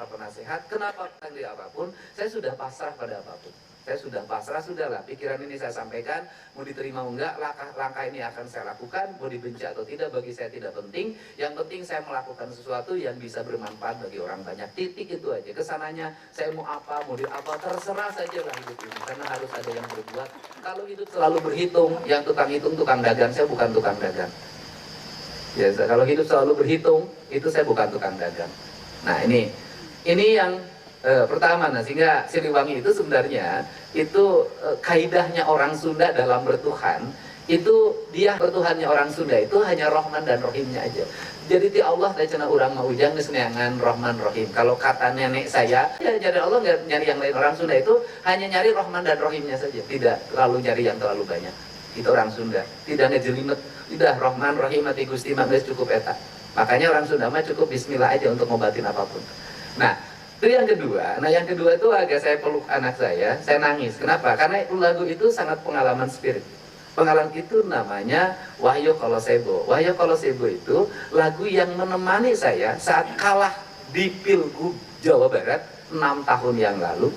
penasehat, kenapa panggil apapun, saya sudah pasrah pada apapun. Saya sudah pasrah, sudahlah, pikiran ini saya sampaikan, mau diterima mau enggak, langkah ini akan saya lakukan, mau dibenci atau tidak, bagi saya tidak penting. Yang penting saya melakukan sesuatu yang bisa bermanfaat bagi orang banyak. Titik itu aja. Kesananya saya mau apa, mau di apa, terserah saja lah hidup ini. Karena harus ada yang berbuat. Kalau hidup selalu berhitung, yang tukang hitung tukang dagang, saya bukan tukang dagang. Ya, kalau hidup selalu berhitung, itu saya bukan tukang dagang. Nah ini yang pertama, nah sehingga Siliwangi itu sebenarnya itu kaidahnya orang Sunda dalam bertuhan, itu dia bertuhannya orang Sunda itu hanya Rahman dan Rahimnya aja. Jadi ti Allah teh cenah urang mah ujang geus neangan Rahman Rahim. Kalau kata nenek saya, ya jadi Allah nggak nyari yang lain. Orang Sunda itu hanya nyari Rahman dan Rahimnya saja, tidak terlalu nyari yang terlalu banyak. Itu orang Sunda, tidak ngejelimet, tidak Rahman Rahim ati Gusti mah geus cukup eta. Makanya orang Sunda mah cukup bismillah aja untuk ngobatin apapun. Nah, itu yang kedua. Nah, yang kedua itu agak saya peluk anak saya nangis. Kenapa? Karena lagu itu sangat pengalaman spirit. Pengalaman itu namanya Wahyu Kolosebo. Wahyu Kolosebo itu lagu yang menemani saya saat kalah di Pilgub Jawa Barat 6 tahun yang lalu.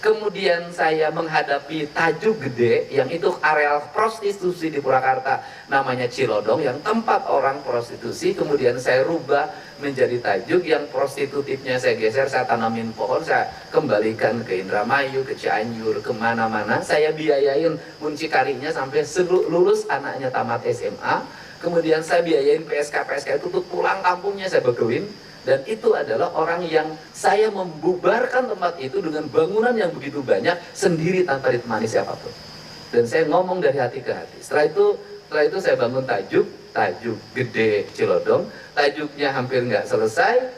Kemudian saya menghadapi Tajuk Gede, yang itu areal prostitusi di Purwakarta, namanya Cilodong, yang tempat orang prostitusi. Kemudian saya rubah menjadi Tajuk, yang prostitutifnya saya geser, saya tanamin pohon, saya kembalikan ke Indramayu, ke Cianjur, kemana-mana. Saya biayain muncikarinya sampai lulus, anaknya tamat SMA. Kemudian saya biayain PSK itu untuk pulang kampungnya saya bekelin. Dan itu adalah orang yang saya membubarkan tempat itu dengan bangunan yang begitu banyak sendiri tanpa ditemani siapapun. Dan saya ngomong dari hati ke hati. Setelah itu saya bangun Tajuk Gede Cilodong. Tajuknya hampir nggak selesai.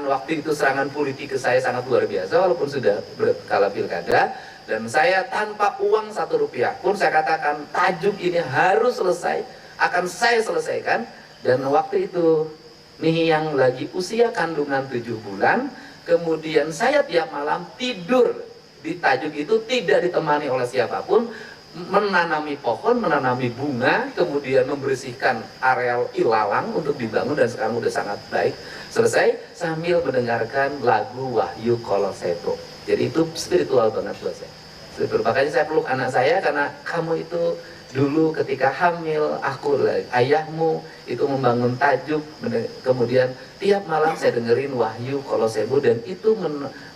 Waktu itu serangan politik ke saya sangat luar biasa walaupun sudah berkala pilkada. Dan saya tanpa uang 1 rupiah pun saya katakan Tajuk ini harus selesai, akan saya selesaikan. Dan waktu itu nih yang lagi usia kandungan 7 bulan, kemudian saya tiap malam tidur di Tajuk itu tidak ditemani oleh siapapun, menanami pohon, menanami bunga, kemudian membersihkan areal ilalang untuk dibangun, dan sekarang udah sangat baik. Selesai sambil mendengarkan lagu Wahyu Kolosebo. Jadi itu spiritual banget buat saya. Makanya saya peluk anak saya karena kamu itu dulu ketika hamil, ayahmu itu membangun Tajuk, kemudian tiap malam saya dengerin Wahyu Kolosebo, dan itu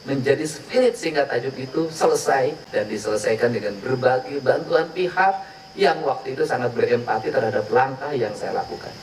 menjadi spirit sehingga Tajuk itu selesai dan diselesaikan dengan berbagai bantuan pihak yang waktu itu sangat berempati terhadap langkah yang saya lakukan.